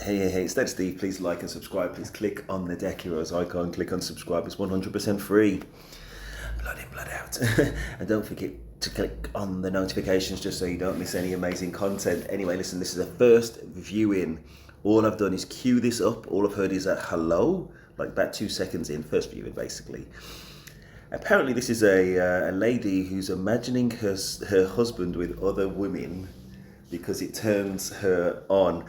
Hey, it's Dead Steve. Please like and subscribe. Please click on the Deck Heroes icon. Click on subscribe. It's 100% free. Blood in, blood out. And don't forget to click on the notifications just so you don't miss any amazing content. Anyway, listen, this is the first viewing. All I've done is queue this up. All I've heard is a hello, like about 2 seconds in, first viewing basically. Apparently this is a lady who's imagining her husband with other women because it turns her on.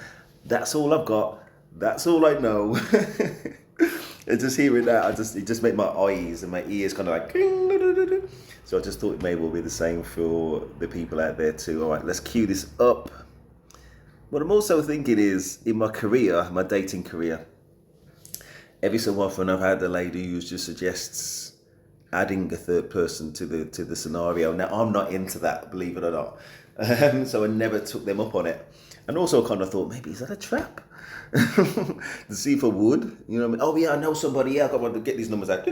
That's all I've got. That's all I know. And just hearing that, it just made my eyes and my ears kind of like. So I just thought it may well be the same for the people out there too. All right, let's cue this up. What I'm also thinking is, in my career, my dating career, every so often I've had a lady who just suggests adding a third person to the scenario. Now I'm not into that, believe it or not. So I never took them up on it. And also kind of thought, maybe is that a trap? To see if I would, you know what I mean? Oh yeah, I know somebody, yeah, I got to get these numbers out.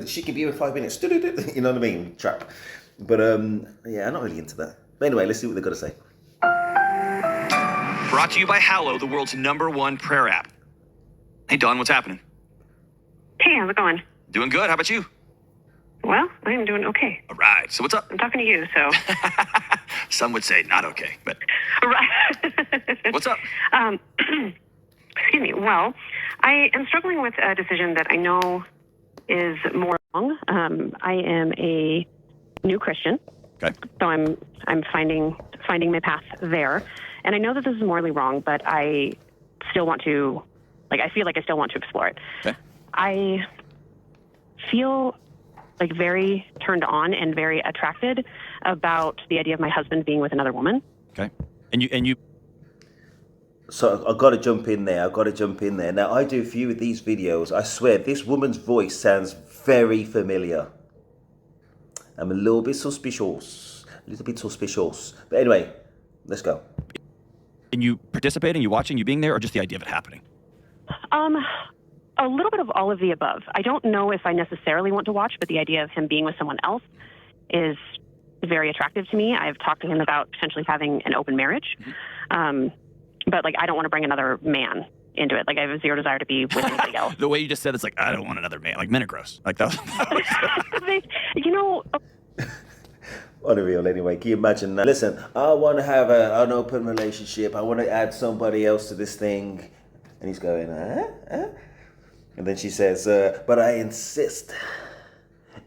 She could be here in 5 minutes. You know what I mean? Trap. But yeah, I'm not really into that. But anyway, let's see what they've got to say. Brought to you by Hallow, the world's #1 prayer app. Hey Dawn, what's happening? Hey, how's it going? Doing good, how about you? Well, I'm doing okay. All right, so what's up? I'm talking to you, so. Some would say not okay, but Right. what's up? Excuse me. Well, I am struggling with a decision that I know is more wrong. I am a new Christian. Okay. So I'm finding my path there. And I know that this is morally wrong, but I still want to, I feel like I still want to explore it. Okay. I feel very turned on and very attracted about the idea of my husband being with another woman. Okay. And you So I've got to jump in there. Now I do a few of these videos. I swear this woman's voice sounds very familiar. I'm a little bit suspicious. But anyway, let's go. And you participating, you watching, you being there, or just the idea of it happening? A little bit of all of the above. I don't know if I necessarily want to watch, but the idea of him being with someone else is very attractive to me. I've talked to him about potentially having an open marriage. But I don't want to bring another man into it. I have zero desire to be with anybody else. The way you just said it's I don't want another man. Men are gross. That was Unreal anyway. Can you imagine that? Listen, I want to have an open relationship. I want to add somebody else to this thing. And he's going, And then she says, but I insist.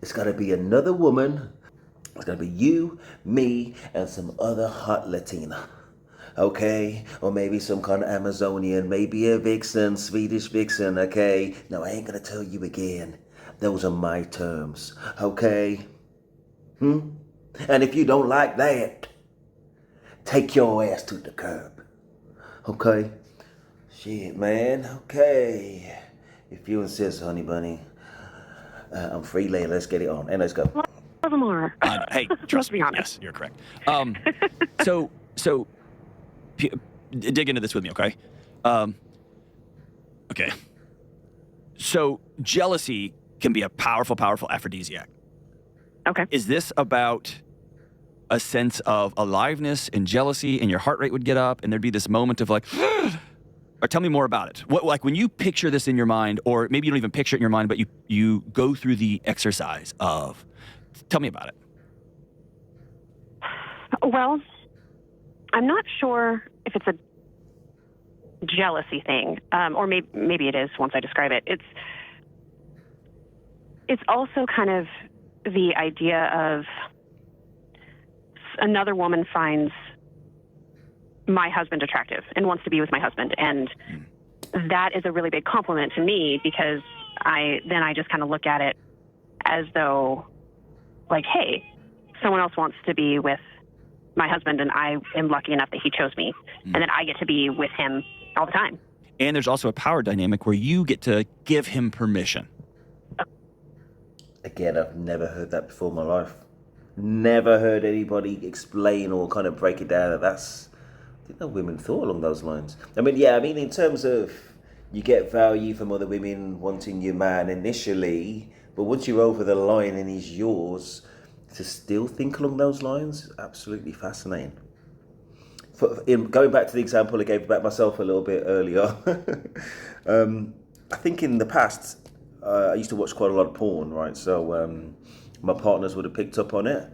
It's got to be another woman. It's got to be you, me, and some other hot Latina. Okay? Or maybe some kind of Amazonian, maybe a vixen, Swedish vixen, okay? No, I ain't going to tell you again. Those are my terms, okay? And if you don't like that, take your ass to the curb, okay? Shit, man, okay. If you insist, honey bunny, I'm free later. Let's get it on. And let's go. Love them are. Hey, trust me. Yes, you're correct. So dig into this with me, okay? Okay. So jealousy can be a powerful, powerful aphrodisiac. Okay. Is this about a sense of aliveness and jealousy, and your heart rate would get up, and there'd be this moment of or tell me more about it. What, when you picture this in your mind, or maybe you don't even picture it in your mind, but you go through the exercise of, tell me about it. Well, I'm not sure if it's a jealousy thing, or maybe it is once I describe it. It's also kind of the idea of another woman finds my husband attractive and wants to be with my husband. And that is a really big compliment to me, because I just kind of look at it as though hey, someone else wants to be with my husband and I am lucky enough that he chose me. And then I get to be with him all the time. And there's also a power dynamic where you get to give him permission. Again, I've never heard that before in my life. Never heard anybody explain or kind of break it down. I didn't know women thought along those lines. I mean, in terms of you get value from other women wanting your man initially, but once you're over the line and he's yours, to still think along those lines, absolutely fascinating. going back to the example I gave about myself a little bit earlier, I think in the past, I used to watch quite a lot of porn, right? So my partners would have picked up on it,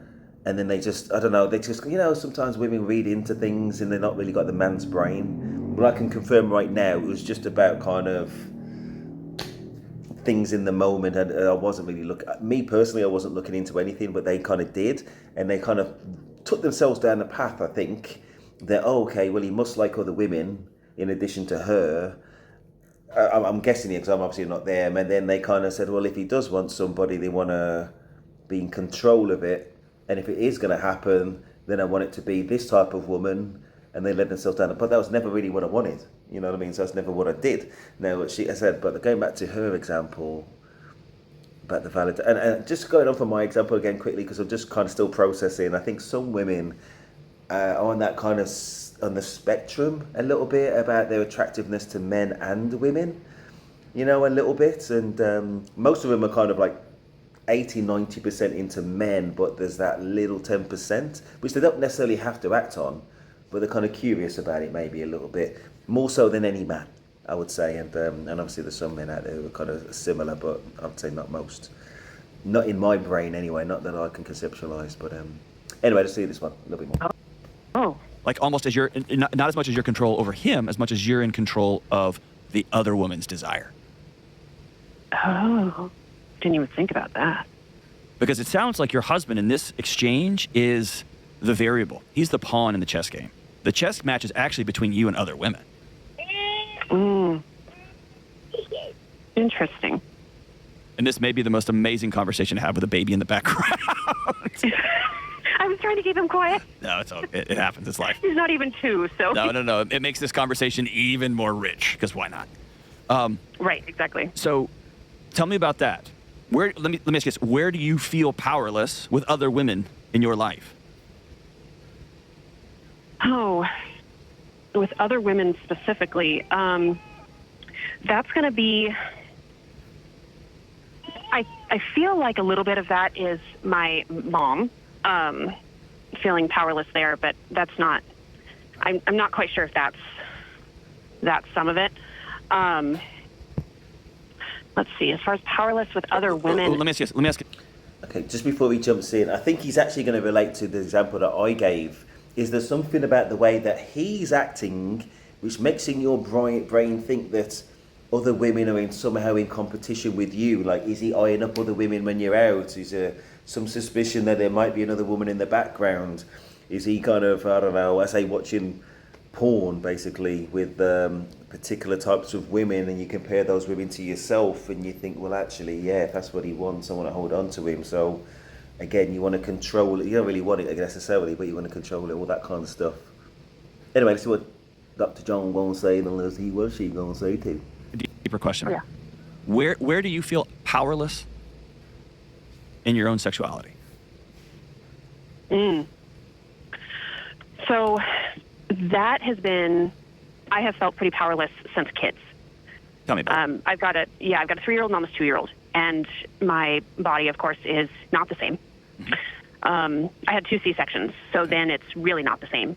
and then they just, I don't know, they just, sometimes women read into things and they're not really got the man's brain. But I can confirm right now, it was just about kind of things in the moment, and I wasn't really me personally, I wasn't looking into anything, but they kind of did, and they kind of took themselves down the path, I think, that, oh, okay, well, he must like other women in addition to her. I'm guessing it because I'm obviously not there. And then they kind of said, well, if he does want somebody, they want to be in control of it. And if it is going to happen, then I want it to be this type of woman. And they let themselves down. But that was never really what I wanted. You know what I mean? So that's never what I did. Now, what she said, but going back to her example about the valid, and just going on from my example again quickly, because I'm just kind of still processing. I think some women are on that kind of on the spectrum a little bit about their attractiveness to men and women, a little bit. And most of them are kind of like 80-90% into men, but there's that little 10%, which they don't necessarily have to act on, but they're kind of curious about it maybe a little bit, more so than any man, I would say. And obviously there's some men out there who are kind of similar, but I would say not most. Not in my brain anyway, not that I can conceptualize. But anyway, let's see this one a little bit more. Oh. Like almost as you're, not as much as your control over him, as much as you're in control of the other woman's desire. Oh. Didn't even think about that. Because it sounds like your husband in this exchange is the variable. He's the pawn in the chess game. The chess match is actually between you and other women. Interesting. And this may be the most amazing conversation to have with a baby in the background. I was trying to keep him quiet. No, it's okay. It happens. It's life. He's not even 2, so. No. It makes this conversation even more rich, because why not? Right, exactly. So tell me about that. Let me ask you this. Where do you feel powerless with other women in your life? Oh, with other women specifically, that's going to be, I feel like a little bit of that is my mom, feeling powerless there, but that's not, I'm not quite sure if that's some of it. Let's see, as far as powerless with other women. Let me ask you. Okay, just before he jumps in, I think he's actually going to relate to the example that I gave. Is there something about the way that he's acting which makes in your brain think that other women are somehow in competition with you? Like, is he eyeing up other women when you're out? Is there some suspicion that there might be another woman in the background? Is he kind of, I don't know, I say watching porn basically with particular types of women, and you compare those women to yourself and you think, well, actually, yeah, if that's what he wants, I want to hold on to him. So again, you want to control it. You don't really want it necessarily, but you want to control it, all that kind of stuff. Anyway, let's see what Dr. John gonna say, and let's see what she gonna say too. Deeper question. Yeah. Where do you feel powerless in your own sexuality? So that has been, I have felt pretty powerless since kids. Tell me about it. I've got a 3-year-old and almost 2-year-old, and my body, of course, is not the same. I had 2 C-sections, so then it's really not the same,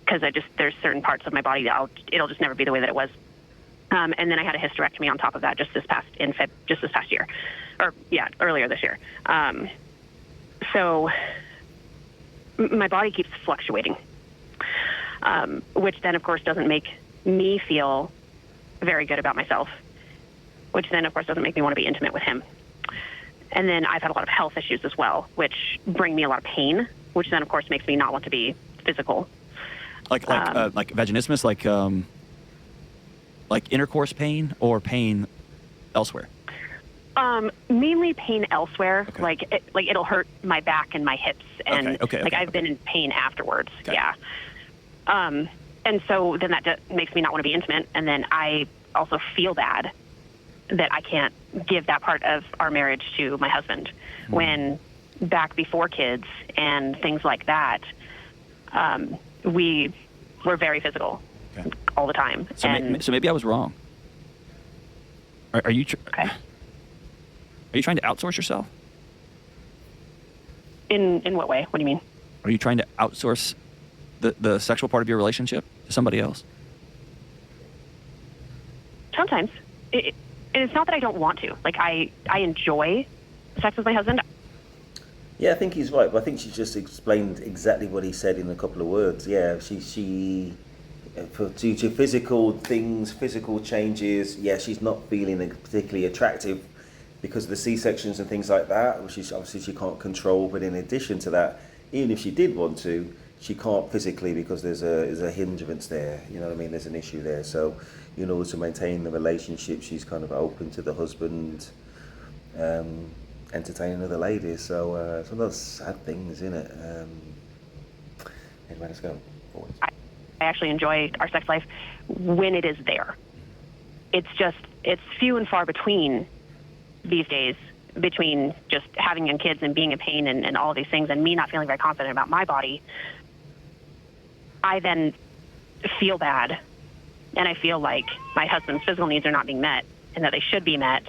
because there's certain parts of my body that it'll just never be the way that it was. And then I had a hysterectomy on top of that just this past year, earlier this year. So my body keeps fluctuating, which then, of course, doesn't make me feel very good about myself, which then, of course, doesn't make me want to be intimate with him. And then I've had a lot of health issues as well, which bring me a lot of pain, which then, of course, makes me not want to be physical. Like vaginismus, like intercourse pain, or pain elsewhere? Mainly pain elsewhere. Okay. Like it'll hurt my back and my hips, and I've been in pain afterwards. Okay. Yeah. And so then that makes me not want to be intimate, and then I also feel bad that I can't give that part of our marriage to my husband. When back before kids and things like that, we were very physical all the time. So maybe I was wrong. Are you okay? Are you trying to outsource yourself? In what way? What do you mean? Are you trying to outsource the sexual part of your relationship to somebody else? Sometimes. And it's not that I don't want to. Like, I enjoy sex with my husband. Yeah, I think he's right, but I think she just explained exactly what he said in a couple of words. Yeah, she due to physical things, physical changes, yeah, she's not feeling particularly attractive because of the C-sections and things like that, which is obviously she can't control. But in addition to that, even if she did want to, she can't physically because there's a hindrance there. You know what I me's There's an issue there. So in order to maintain the relationship, she's kind of open to the husband entertaining other ladies. So it's one of those sad things, isn't it? Anyway, let's go forward. I actually enjoy our sex life when it is there. It's few and far between these days between just having young kids and being in pain and all of these things and me not feeling very confident about my body. I then feel bad, and I feel like my husband's physical needs are not being met and that they should be met,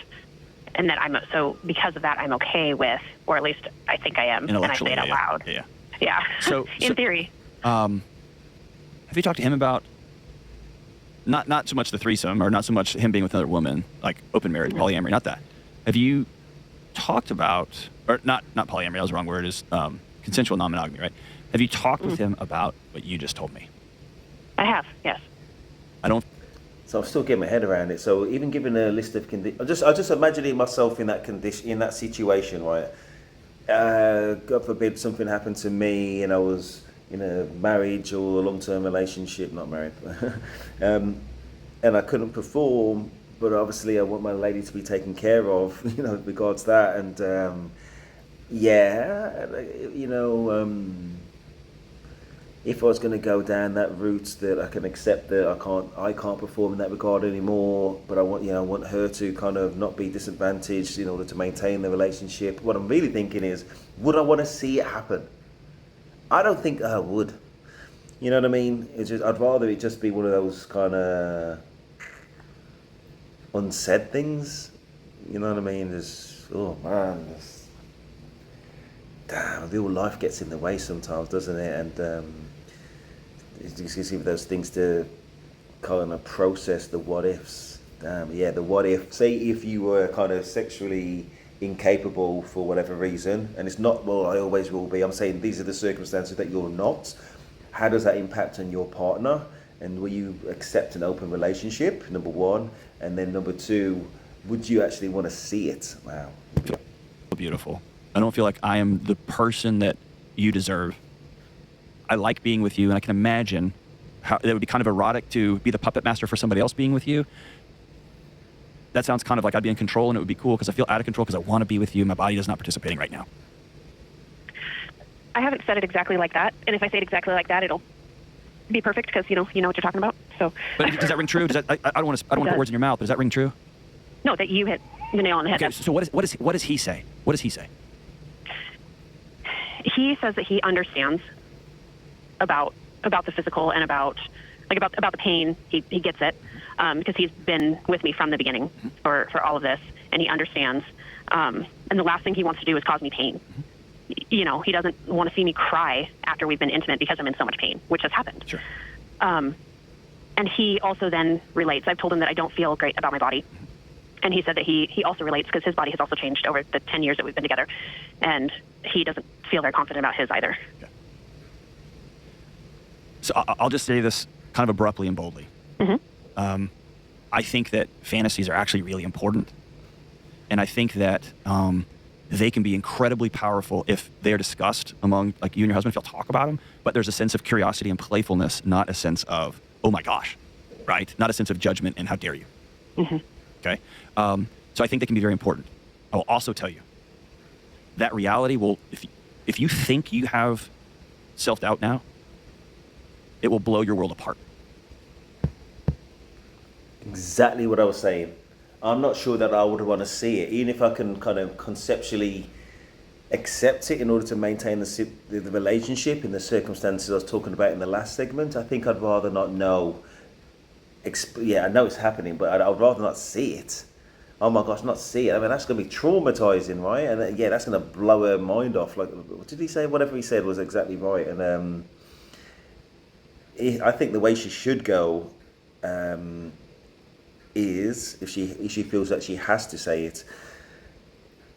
and that so because of that I'm okay with, or at least I think I am, and I say it out loud. Yeah. So in theory. Have you talked to him about not so much the threesome or not so much him being with another woman, like open marriage, polyamory, not that. Have you talked about, or not polyamory, that was the wrong word, is consensual non-monogamy, right? Have you talked with him about what you just told me? I have, yes. So I'm still getting my head around it. So even given a list of conditions, I just imagining myself in that condition, in that situation, right? God forbid something happened to me and I was in a marriage or a long-term relationship, not married, and I couldn't perform, but obviously I want my lady to be taken care of, with regards to that. And if I was going to go down that route, that I can accept that I can't perform in that regard anymore, but I want her to kind of not be disadvantaged in order to maintain the relationship. What I'm really thinking is, would I want to see it happen? I don't think I would. You know what I mean? It's just, I'd rather it just be one of those kind of unsaid things. You know what I mean? Damn, real life gets in the way sometimes, doesn't it? And it's just give those things to kind of process the what ifs. The what if. Say if you were kind of sexually incapable for whatever reason, and it's not, well, I always will be. I'm saying these are the circumstances that you're not. How does that impact on your partner? And will you accept an open relationship, number one? And then number two, would you actually want to see it? Wow. Beautiful. I don't feel like I am the person that you deserve. I like being with you, and I can imagine how it would be kind of erotic to be the puppet master for somebody else being with you. That sounds kind of like I'd be in control, and it would be cool because I feel out of control because I want to be with you. My body is not participating right now. I haven't said it exactly like that, and if I say it exactly like that, it'll be perfect because you know what you're talking about. So, but does that ring true? I don't want to put words in your mouth. But does that ring true? No, that you hit the nail on the head. Okay, so what does he say? What does he say? He says that he understands about the physical and about the pain. He gets it because he's been with me from the beginning for all of this, and he understands. And the last thing he wants to do is cause me pain. He doesn't want to see me cry after we've been intimate because I'm in so much pain, which has happened. Sure. And he also then relates. I've told him that I don't feel great about my body. And he said that he also relates because his body has also changed over the 10 years that we've been together. And he doesn't feel very confident about his either. Okay. So I'll just say this kind of abruptly and boldly. Mm-hmm. I think that fantasies are actually really important. And I think that they can be incredibly powerful if they're discussed among, like, you and your husband, if you'll talk about them. But there's a sense of curiosity and playfulness, not a sense of, oh my gosh, right? Not a sense of judgment and how dare you. Mm-hmm. Okay? So I think they can be very important. I will also tell you that reality will, if you think you have self-doubt now, it will blow your world apart. Exactly what I was saying. I'm not sure that I would want to see it, even if I can kind of conceptually accept it in order to maintain the relationship in the circumstances I was talking about in the last segment. I think I'd rather not know. I know it's happening, but I'd rather not see it. Oh my gosh, not see it. I mean, that's going to be traumatizing, right? And that's going to blow her mind off. Like, what did he say? Whatever he said was exactly right. And I think the way she should go is if she feels that she has to say it.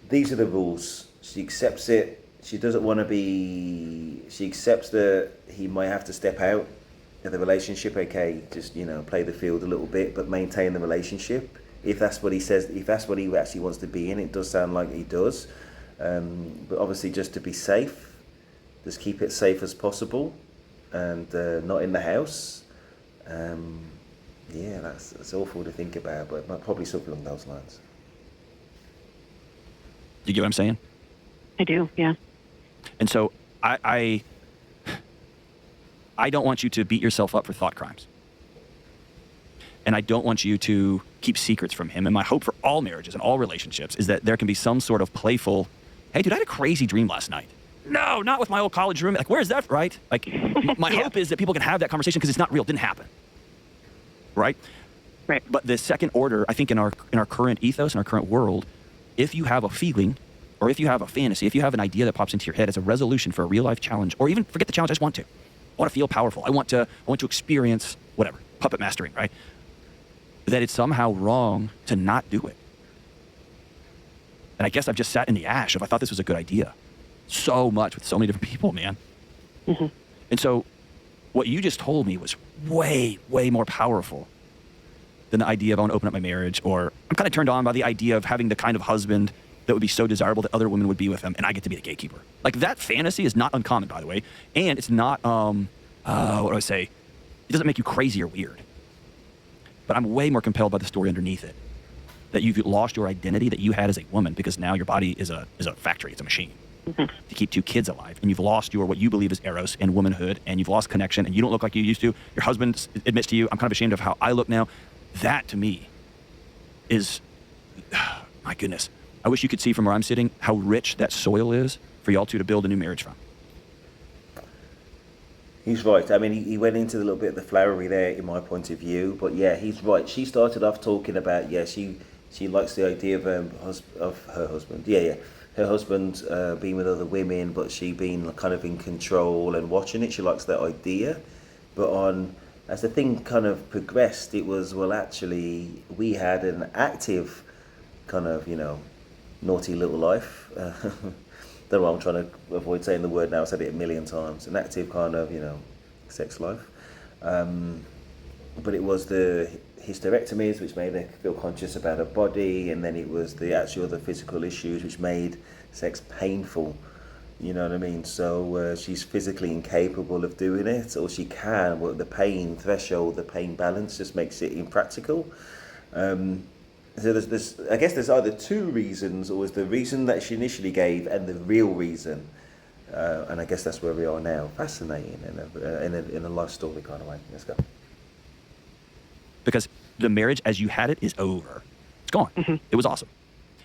These are the rules. She accepts it. She doesn't want to be. She accepts that he might have to step out of the relationship. Okay, just play the field a little bit, but maintain the relationship. If that's what he says, if that's what he actually wants to be in, it does sound like he does. But obviously, just to be safe, just keep it safe as possible, and not in the house. Yeah, that's awful to think about, but probably something along those lines. You get what I'm saying? I do, yeah. And so I don't want you to beat yourself up for thought crimes. And I don't want you to keep secrets from him. And my hope for all marriages and all relationships is that there can be some sort of playful, hey, dude, I had a crazy dream last night. No, not with my old college roommate. Like, where's that, right? Like, my hope is that people can have that conversation because it's not real. It didn't happen. Right? Right. But the second order, I think in our current ethos, in our current world, if you have a feeling or if you have a fantasy, if you have an idea that pops into your head as a resolution for a real life challenge, or even forget the challenge, I just want to. I want to feel powerful. I want to experience whatever, puppet mastering, right? That it's somehow wrong to not do it. And I guess I've just sat in the ash of I thought this was a good idea. So much with so many different people, man. Mm-hmm. And so what you just told me was way, way more powerful than the idea of I want to open up my marriage, or I'm kind of turned on by the idea of having the kind of husband that would be so desirable that other women would be with him and I get to be the gatekeeper. Like, that fantasy is not uncommon, by the way. And it's not, what do I say? It doesn't make you crazy or weird. But I'm way more compelled by the story underneath it. That you've lost your identity that you had as a woman because now your body is a factory, it's a machine. Mm-hmm. To keep two kids alive. And you've lost what you believe is eros and womanhood, and you've lost connection, and you don't look like you used to. Your husband admits to you, I'm kind of ashamed of how I look now. That, to me, is, my goodness. I wish you could see from where I'm sitting how rich that soil is for y'all two to build a new marriage from. He's right. I mean, he went into a little bit of the flowery there in my point of view, but yeah, he's right. She started off talking about, she likes the idea of her husband. Her husband being with other women, but she being kind of in control and watching it. She likes that idea. But as the thing kind of progressed, it was, well, actually, we had an active kind of, naughty little life. Don't know why I'm trying to avoid saying the word now. I've said it a million times. An active kind of, sex life. But it was the hysterectomies which made her feel conscious about her body, and then it was the actual other physical issues which made sex painful. You know what I mean? So she's physically incapable of doing it, or she can, but the pain threshold, the pain balance just makes it impractical. So there's I guess there's either two reasons, or is the reason that she initially gave and the real reason. And I guess that's where we are now. Fascinating in a life story kind of way. Let's go. Because the marriage as you had it is over. It's gone. Mm-hmm. It was awesome.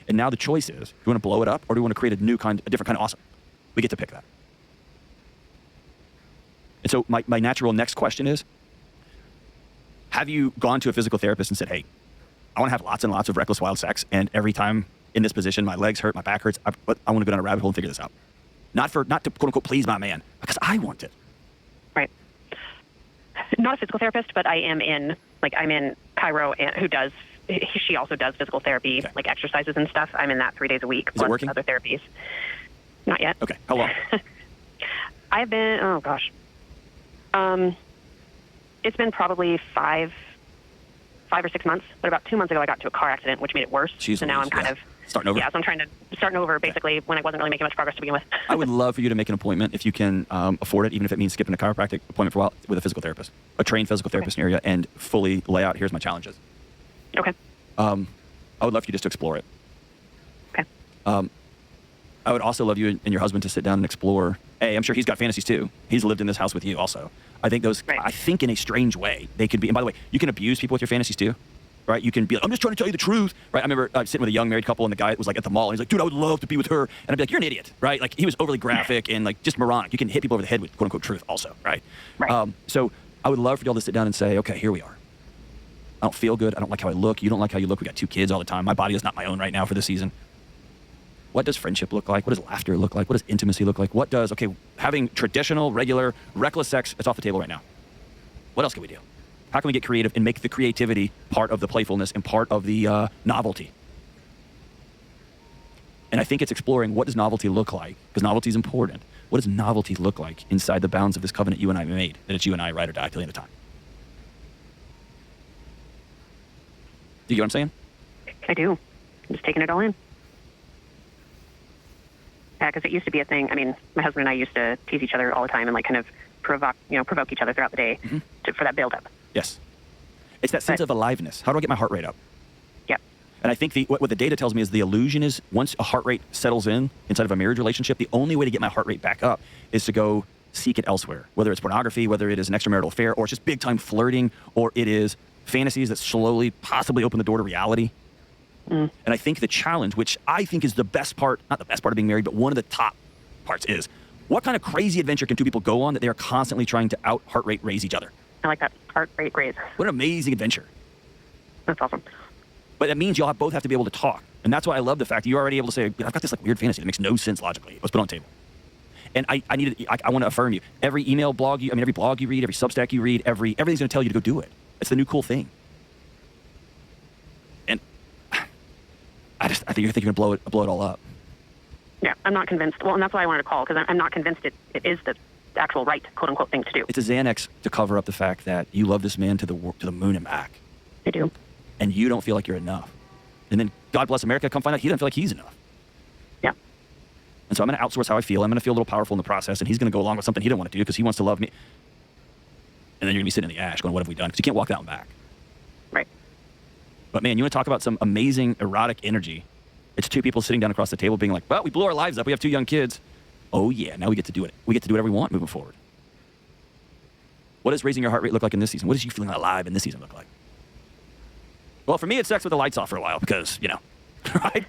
And now the choice is, do you want to blow it up, or do you want to create a different kind of awesome? We get to pick that. And so my natural next question is, have you gone to a physical therapist and said, hey, I want to have lots and lots of reckless, wild sex, and every time in this position, my legs hurt, my back hurts, but I want to go down a rabbit hole and figure this out. Not to quote unquote please my man, because I want it. Right. Not a physical therapist, but I'm in Cairo, she also does physical therapy, like exercises and stuff. I'm in that 3 days a week. Is it working? Other therapies. Not yet. Okay. How long? I've been, it's been probably five or 6 months, but about 2 months ago I got into a car accident, which made it worse. Jeez, so now I'm kind of starting over. Yeah, so I'm trying to start over basically when I wasn't really making much progress to begin with. I would love for you to make an appointment if you can afford it, even if it means skipping a chiropractic appointment for a while, with a physical therapist, a trained physical therapist in your area, and fully lay out, here's my challenges. Okay. I would love for you just to explore it. Okay. I would also love you and your husband to sit down and explore. Hey, I'm sure he's got fantasies too. He's lived in this house with you also. I think I think in a strange way, they could be, and by the way, you can abuse people with your fantasies too. Right? You can be like, I'm just trying to tell you the truth. Right? I remember sitting with a young married couple, and the guy was like at the mall, and he's like, dude, I would love to be with her. And I'd be like, you're an idiot. Right? Like, he was overly graphic and like just moronic. You can hit people over the head with quote unquote truth also. Right? So I would love for y'all to sit down and say, okay, here we are. I don't feel good. I don't like how I look. You don't like how you look. We got 2 kids all the time. My body is not my own right now for this season. What does friendship look like? What does laughter look like? What does intimacy look like? What does, having traditional, regular, reckless sex, it's off the table right now. What else can we do? How can we get creative and make the creativity part of the playfulness and part of the novelty? And I think it's exploring, what does novelty look like? Because novelty is important. What does novelty look like inside the bounds of this covenant you and I made? That it's you and I, ride or die, till the end of time. Do you get what I'm saying? I do. I'm just taking it all in. Yeah, because it used to be a thing. I mean, my husband and I used to tease each other all the time and like kind of provoke each other throughout the day for that build-up. Yes. It's that sense of aliveness. How do I get my heart rate up? Yep. And I think what the data tells me is the illusion is once a heart rate settles inside of a marriage relationship, the only way to get my heart rate back up is to go seek it elsewhere, whether it's pornography, whether it is an extramarital affair, or it's just big-time flirting, or it is fantasies that slowly possibly open the door to reality. And I think the challenge, which I think is the best part, not the best part of being married, but one of the top parts is, what kind of crazy adventure can two people go on that they are constantly trying to out heart rate raise each other? I like that. Heart rate raise. What an amazing adventure. That's awesome. But that means y'all both have to be able to talk. And that's why I love the fact that you're already able to say, I've got this like weird fantasy that makes no sense logically. Let's put it on the table. And I want to affirm you. Every email blog every blog you read, every Substack you read, everything's going to tell you to go do it. It's the new cool thing. And I think you're going to blow it all up. Yeah, I'm not convinced. Well, and that's why I wanted to call, because I'm not convinced it is the actual right, quote unquote, thing to do. It's a Xanax to cover up the fact that you love this man to the moon and back. I do. And you don't feel like you're enough. And then God bless America, come find out he doesn't feel like he's enough. Yeah. And so I'm going to outsource how I feel. I'm going to feel a little powerful in the process, and he's going to go along with something he didn't want to do because he wants to love me. And then you're going to be sitting in the ash going, what have we done? Because you can't walk that one back. Right. But man, you want to talk about some amazing erotic energy. It's two people sitting down across the table being like, well, we blew our lives up. We have 2 young kids. Oh yeah, now we get to do it. We get to do whatever we want moving forward. What does raising your heart rate look like in this season? What does you feeling alive in this season look like? Well, for me, it's sex with the lights off for a while because, right?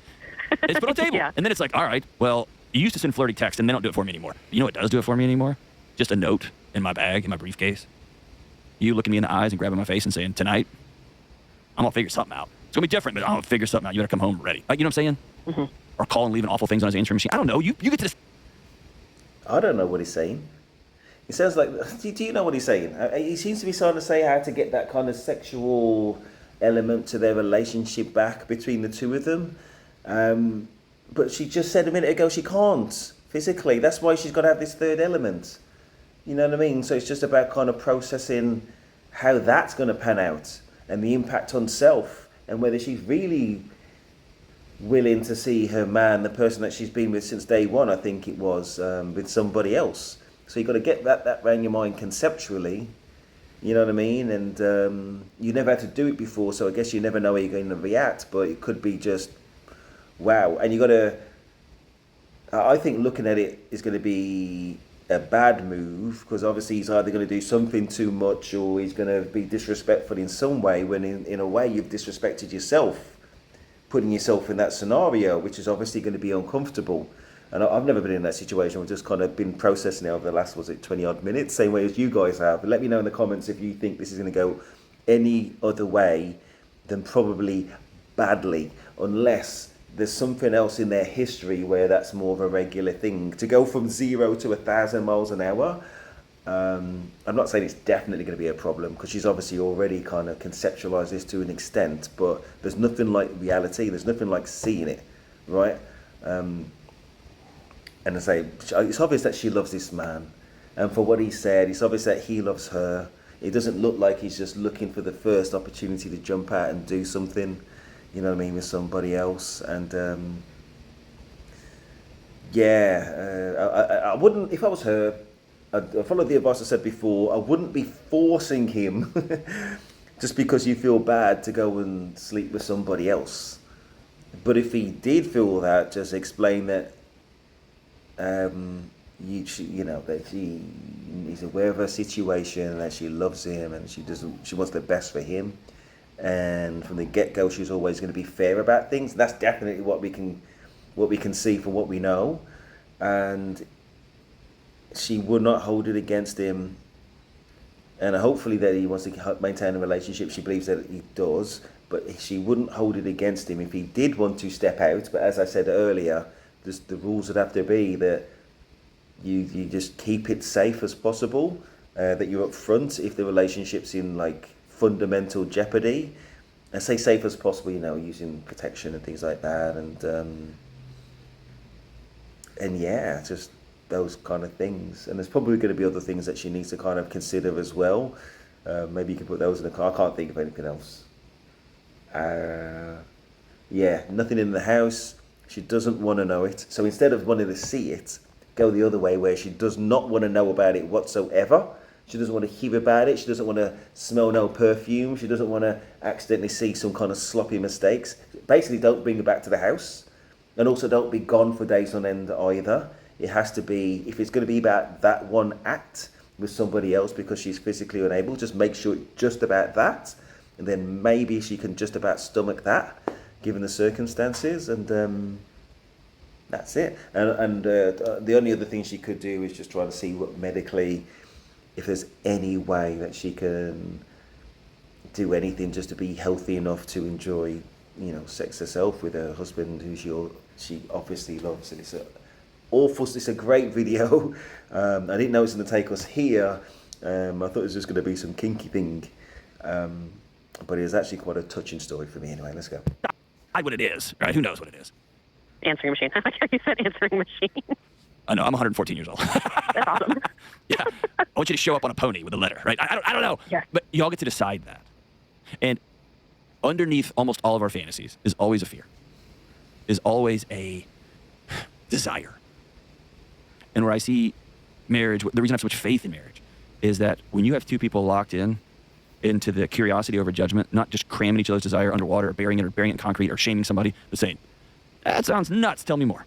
It's put on the table. Yeah. And then it's like, all right, well, you used to send flirty texts and they don't do it for me anymore. You know what does do it for me anymore? Just a note in my bag, in my briefcase. You looking me in the eyes and grabbing my face and saying, tonight, I'm going to figure something out. It's going to be different, but I'm going to figure something out. You better come home ready. Like, you know what I'm saying? Mm-hmm. Or calling, leaving awful things on his answering machine. I don't know. You get to this. I don't know what he's saying. It sounds like, do you know what he's saying? He seems to be trying to say how to get that kind of sexual element to their relationship back between the two of them. But she just said a minute ago she can't physically. That's why she's got to have this third element. You know what I mean? So it's just about kind of processing how that's going to pan out and the impact on self and whether she's really willing to see her man, the person that she's been with since day one, I think it was, with somebody else. So you've got to get that around your mind conceptually, you know what I mean? And you never had to do it before, so I guess you never know how you're going to react, but it could be just, wow. And you got to, I think looking at it is going to be a bad move, because obviously he's either going to do something too much or he's going to be disrespectful in some way, when in a way you've disrespected yourself, putting yourself in that scenario, which is obviously going to be uncomfortable. And I've never been in that situation. I've just kind of been processing it over the last, 20 odd minutes, same way as you guys have. But let me know in the comments if you think this is going to go any other way than probably badly, unless there's something else in their history where that's more of a regular thing. To go from 0 to 1,000 miles an hour, I'm not saying it's definitely going to be a problem, because she's obviously already kind of conceptualized this to an extent, but there's nothing like reality. There's nothing like seeing it, right? And I say, it's obvious that she loves this man. And for what he said, it's obvious that he loves her. It doesn't look like he's just looking for the first opportunity to jump out and do something, you know what I mean, with somebody else. And I wouldn't, if I was her, I'd follow the advice I said before. I wouldn't be forcing him just because you feel bad to go and sleep with somebody else. But if he did feel that, just explain that that he's aware of her situation, that she loves him, and she wants the best for him. And from the get-go, she's always going to be fair about things. That's definitely what we can see from what we know. And she would not hold it against him. And hopefully that he wants to maintain a relationship. She believes that he does, but she wouldn't hold it against him if he did want to step out. But as I said earlier, the rules would have to be that you just keep it safe as possible. that you're upfront if the relationship's in like fundamental jeopardy, and stay safe as possible, using protection and things like that, and yeah, just those kind of things. And there's probably going to be other things that she needs to kind of consider as well. Maybe you can put those in the car. I can't think of anything else. Yeah, nothing in the house. She doesn't want to know it. So instead of wanting to see it, go the other way where she does not want to know about it whatsoever. She doesn't want to hear about it. She doesn't want to smell no perfume. She doesn't want to accidentally see some kind of sloppy mistakes. Basically, don't bring her back to the house. And also don't be gone for days on end either. It has to be, if it's going to be about that one act with somebody else because she's physically unable, just make sure it's just about that. And then maybe she can just about stomach that, given the circumstances. And that's it. And the only other thing she could do is just try to see what medically, if there's any way that she can do anything just to be healthy enough to enjoy, sex herself with her husband, who she obviously loves. And it's a great video. I didn't know it was going to take us here. I thought it was just going to be some kinky thing. But it was actually quite a touching story for me anyway. Let's go. What it is, right? Who knows what it is? Answering machine. I like how you said answering machine. I know, I'm 114 years old. That's awesome. Yeah. I want you to show up on a pony with a letter, right? I don't know. Yeah. But you all get to decide that. And underneath almost all of our fantasies is always a fear, is always a desire. And where I see marriage, the reason I have so much faith in marriage is that when you have two people locked into the curiosity over judgment, not just cramming each other's desire underwater, or burying it in concrete, or shaming somebody, but saying, that sounds nuts, tell me more.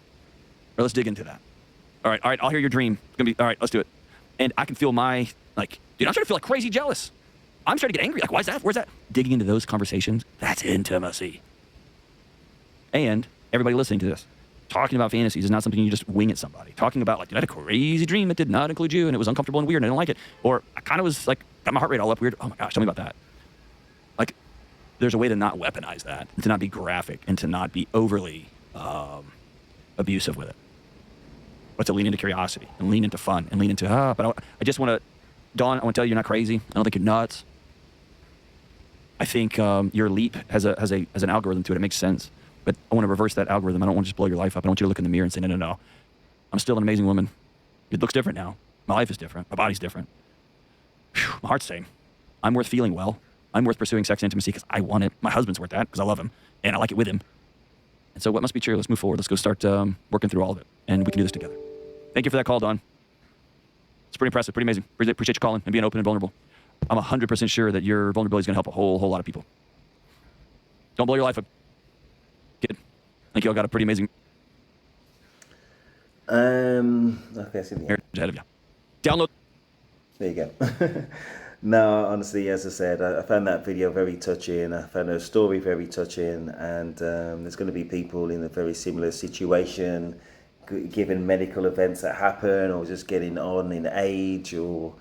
Or let's dig into that. All right, I'll hear your dream. It's gonna be, all right, let's do it. And I can feel dude, I'm starting to feel like crazy jealous. I'm starting to get angry. Like, why is that? Where's that? Digging into those conversations, that's intimacy. And everybody listening to this, talking about fantasies is not something you just wing at somebody. Talking about, dude, I had a crazy dream that did not include you, and it was uncomfortable and weird, and I don't like it. Or I kind of was got my heart rate all up weird. Oh my gosh, tell me about that. There's a way to not weaponize that, and to not be graphic, and to not be overly abusive with it. But to lean into curiosity, and lean into fun, and lean into, but I just want to, Dawn, I want to tell you you're not crazy. I don't think you're nuts. I think your leap has an algorithm to it. It makes sense. But I want to reverse that algorithm. I don't want to just blow your life up. I want you to look in the mirror and say, no. I'm still an amazing woman. It looks different now. My life is different. My body's different. Whew, my heart's the same. I'm worth feeling well. I'm worth pursuing sex and intimacy because I want it. My husband's worth that because I love him. And I like it with him. And so what must be true? Let's move forward. Let's go start working through all of it. And we can do this together. Thank you for that call, Dawn. It's pretty impressive, pretty amazing. Appreciate you calling and being open and vulnerable. I'm 100% sure that your vulnerability is going to help a whole lot of people. Don't blow your life up, kid. I think you all got a pretty amazing Okay, I see the marriage ahead of you. Download. There you go. No, honestly, as I said, I found that video very touching. I found her story very touching, and there's going to be people in a very similar situation, given medical events that happen, or just getting on in age, or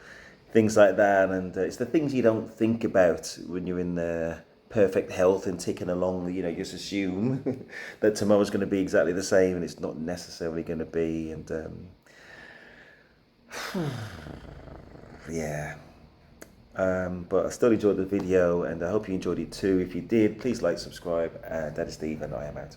things like that. And it's the things you don't think about when you're in the perfect health and ticking along. You just assume that tomorrow's going to be exactly the same, and it's not necessarily going to be. And yeah. But I still enjoyed the video, and I hope you enjoyed it too. If you did, please like, subscribe, and that is Steve, and I am out.